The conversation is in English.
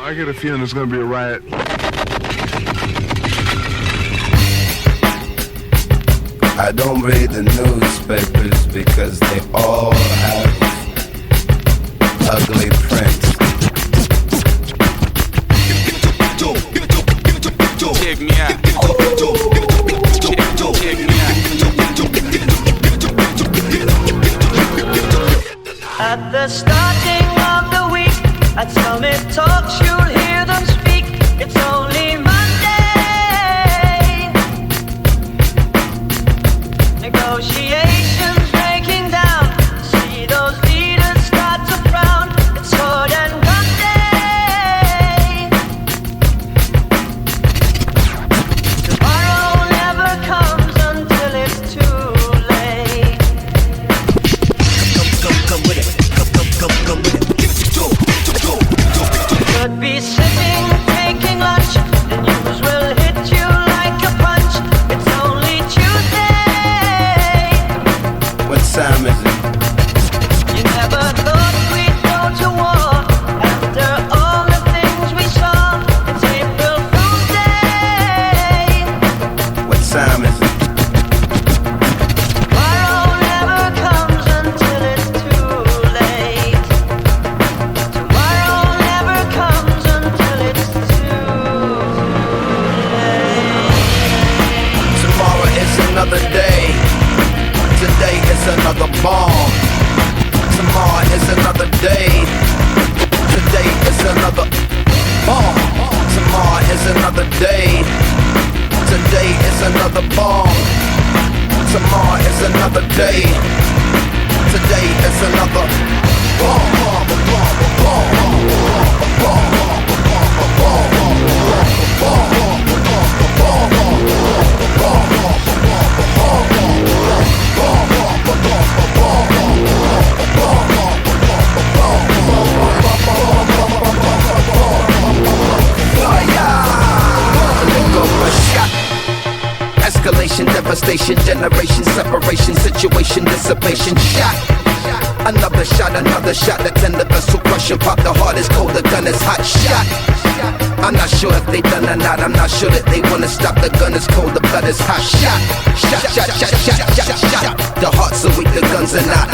I get a feeling there's gonna be a riot. I don't read the newspapers because they all have ugly prints. Check me out. Check me out. At the starting of the week, at Summit Talks, you'll hear them speak. It's only Monday. Negotiations breaking down. See those leaders start to frown. It's sword and gun day. Tomorrow never comes until it's too late. Come with it. Come with it. Could be sitting, taking lunch. The news will hit you like a punch. It's only Tuesday. What time is it? You never thought we'd go to war after all the things we saw. It's April Fool's Day. What time is it? Tomorrow never comes until it's too late. Tomorrow never comes until it's too late. Tomorrow is another day. Today is another bomb. Tomorrow is another day. Today is another bomb. Tomorrow is another day. Today is another bomb. Tomorrow is another day. Today is another bomb. Escalation, devastation, generation, separation, situation, dissipation, shot. Another shot, the tender vessel crushing, pop the heart is cold, the gun is hot, shot. I'm not sure if they done or not, I'm not sure that they wanna stop, the gun is cold, the blood is hot, shot. Shot, shot, shot, shot, shot, shot. The hearts are weak, the guns are not.